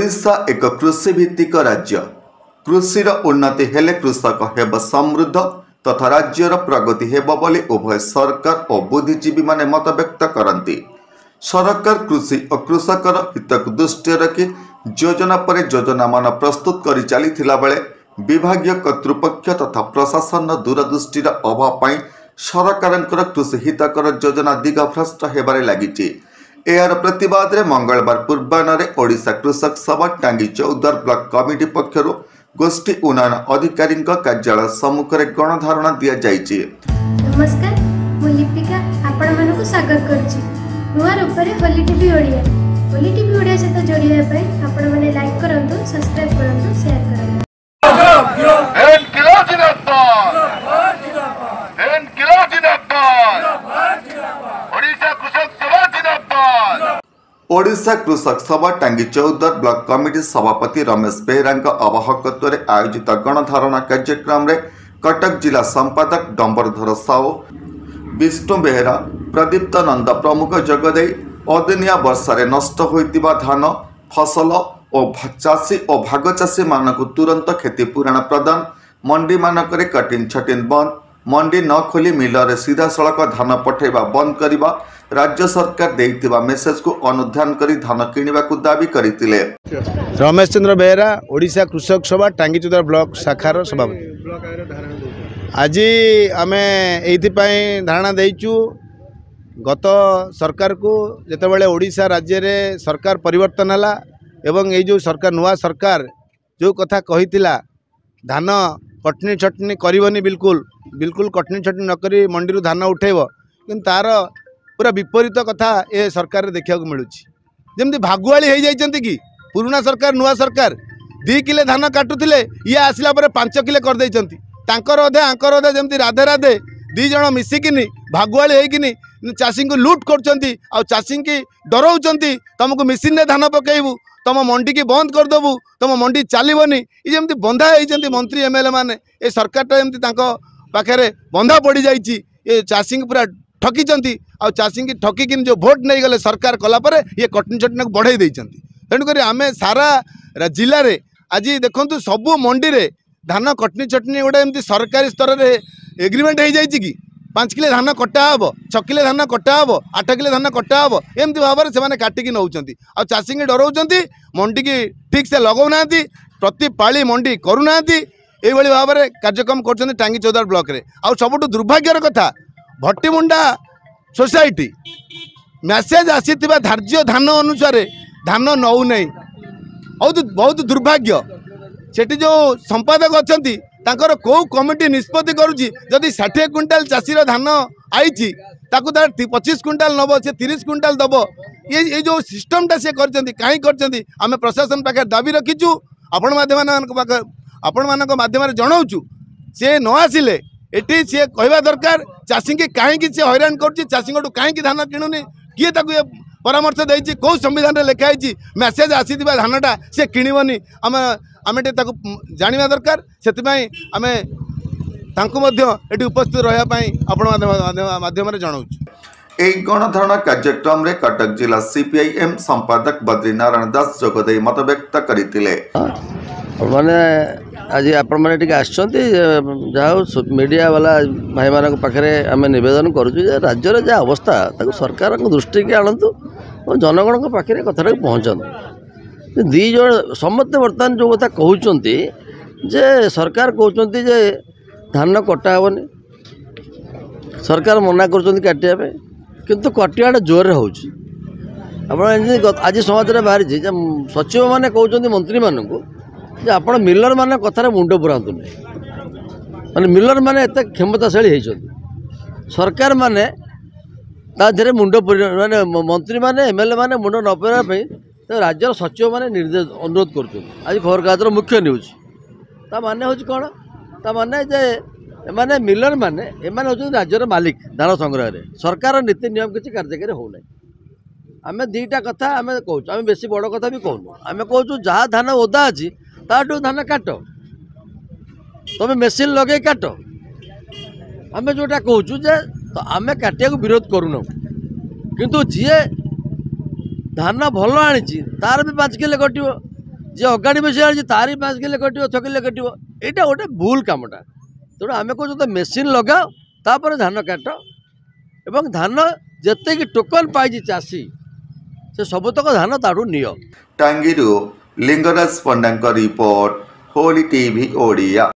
ओडिशा एक कृषि भित्तिक राज्य। कृषिर उन्नति हेले कृषक हेब समृद्ध तथा राज्यर प्रगति हेब बोली उभय सरकार और बुद्धिजीवी माने मत व्यक्त करती। सरकार कृषि और कृषकर हितक दृष्टि रखी योजना पर योजना मान प्रस्तुत कर चली बेले विभागीय कर्तृपक्ष तथा प्रशासन दूरदृष्टिर अभाव पाई सरकार कृषि हितकर योजना दिगभ्रष्ट होबार लगी। यार प्रतिवाद में मंगलवार पूर्वाह्न ओडिशा कृषक सभा टांगी चौद्वार ब्लॉक कमिटी पक्षर गोष्ठी उन्नयन अधिकारी कार्यालय सम्मुखें गणधारणा दि जाइए। नमस्कार, मु लिपिका आपण मानक स्वागत करुच्ची नुआ रूप होली टीवी ओडिया। होली टीवी ओडिया सहित जोड़िया आपण मैंने लाइक करंतु, सब्सक्राइब करंतु, शेयर करंतु। ओडिशा कृषक सभा टांगी चौद्वार ब्लॉक कमिटी सभापति रमेश बेहरा आवाहकत्व में आयोजित गणधारणा कार्यक्रम में कटक जिला संपादक डंबरधर साहू, विष्णु बेहरा, प्रदीप्त नंद प्रमुख जोगदे अदिनिया वर्षा नष्ट होइतिबा धान फसल और चाषी और भाग चाषी मानक तुरंत क्षतिपूरण प्रदान, मंडी मानक कटिन छटिन बंद, मंडी न खोली मिलर सीधा सड़क धान पठेबा बंद करवा, राज्य सरकार देइतिबा मेसेज को अनुध्यान करी धान किनिबा को दाबी करितिले। रमेश चंद्र बेहरा, ओडिशा कृषक सभा टांगी चौद्वार ब्लॉक शाखार सभापति। आज आमे एइथिपाई धारणा देइचु गत सरकार को जेतेबेले ओडिशा राज्य रे सरकार परिवर्तन हला एवं ए जो सरकार नुआ सरकार जो कथा कहितिला धान कटनी छटनी करबनी बिल्कुल कटनी छटनी नकरी मंडी धान उठेब, किंतु तार पूरा विपरीत कथा ए सरकार देखा मिलूँ। जमती भागुआली हो जाती कि पुराना सरकार नुआ सरकार 2 किले धान काटुले, ये आसला 5 किले कर देइचंती। तांकर अधे आंकर अधे जमती राधे राधे 2 जण मिसिकिनी भागुआली होइकिनी चाषी को लुट करचंती आ चाषी की डराउचंती, तुमको मेसीन रे धान पकेबू, तुम मंडी की बंद करदेबू, तुम मंडी चलबनी। ये जमती बंधा होइचंती मंत्री एमएलए माने ए सरकारटा जमती तांको पाखरे बंधा पड़ी जाइची। ये चाषी पूरा ठकीचंती आ चाषी की ठकिकी जो भोट नहीं गले सरकार कलापर ये कटनी छटनी को बढ़ाई देइचंती। तेणुक आम सारा जिले में आज देखु सबू मंडी रे धान कटनी छटनी गोटे एमती सरकारी स्तर में एग्रीमेंट हो जाए कि 5 किले धान कटा हम, 6 किले धान कटा हम, 8 किले धान कटा हम, एमती भाव में से काटिकी नौकरी आ चाषी की डराउंट मंडी की ठीक से लगौना, प्रति पाली मंडी करूना, ये भाव में कार्यक्रम कर टांगी चौद्वार ब्लॉक रे। आ सबुठ दुर्भाग्यर कथा भट्टीमुंडा सोसाइटी मैसेज आसी धार्य धान अनुसार धान नौ नहीं, बहुत दुर्भाग्य। सेठी जो संपादक अच्छा कौ कमिटी निष्पत्ति करुच्ची जदि 60 क्विंटाल चाषीर धान आई 25 क्विंटाल नब से 30 क्विंटाल दब। ये जो सिस्टमटा सी कहीं कर आम प्रशासन पाखे दाबी रखीचु, आपण माध्यम जनाऊँ सी न आसिले एटी सी कहवा दरकार चाषी की कहीं हैरान कर चाषी कहीं धान किणुनी, किए ताकू परामर्श देती कौ संविधान लिखाई मैसेज आसी धानटा सी किणवनी। आम जाना दरकार से आम ये उपस्थित रहा माध्यम जनाऊँ। एक गणधारणा कार्यक्रम में कटक जिला सीपीआईएम संपादक बद्रीनारायण दास जोगदे मत व्यक्त करते। मैंने आज आपण मैंने जहाँ मीडिया वाला भाई मान पाखे आम नवेदन करुँ राज्यर जहाँ अवस्था सरकार दृष्टि की आणतु और जनगण पाखे कथा पहुँचतु। 2 जण समस्ते बर्तमान जो कथा कहते जे सरकार कहते जे धान कटा हेनी, सरकार मना कर काटिया किंतु कटियाटा जोर हो। आज समाज में बाहरी सचिव मैंने कहते मंत्री मानक जे आप मिलर मान कथार मुंड पुरातु माने मिलर माने एत क्षमताशाली होती सरकार माने ताधे मुंड माने मंत्री माने एमएलए माने मुंड न पुराई तो राज्यर सचिव माने निर्देश अनुरोध कर। आज खबर कागजर मुख्य न्यूज ता माने हूँ कौन ता माने जे माने मिलर माने एमाने होचुं राज्यर मालिक धान संग्रह रे सरकार नीति नियम किसी कार्यकारी होना। आम 2टा कथा आम कहूँ, आम बेसी बड़ कथा भी कहूँ, आम कहूँ जहाँ धान ओदा अच्छी ताठू धान काट, तुम मेसीन लगे काट। आम जोटा कहूँ जे तो आम काटिया को विरोध करूँ, किंतु जी धान भल आनी तार भी 5 किले कटो जे अगाड़ी बस तारी 5 किलो कटो 6 किलो कटो यहाँ गोटे भूल कामटा तेणु आम कौन तो मेसीन लगाओ तापर धान काट एवं धान जिते टोकन पाई चाषी से सबतक धान ताड़ू नियो। टांगीरू लिंगराज पंडा रिपोर्ट होली टीवी ओडिया।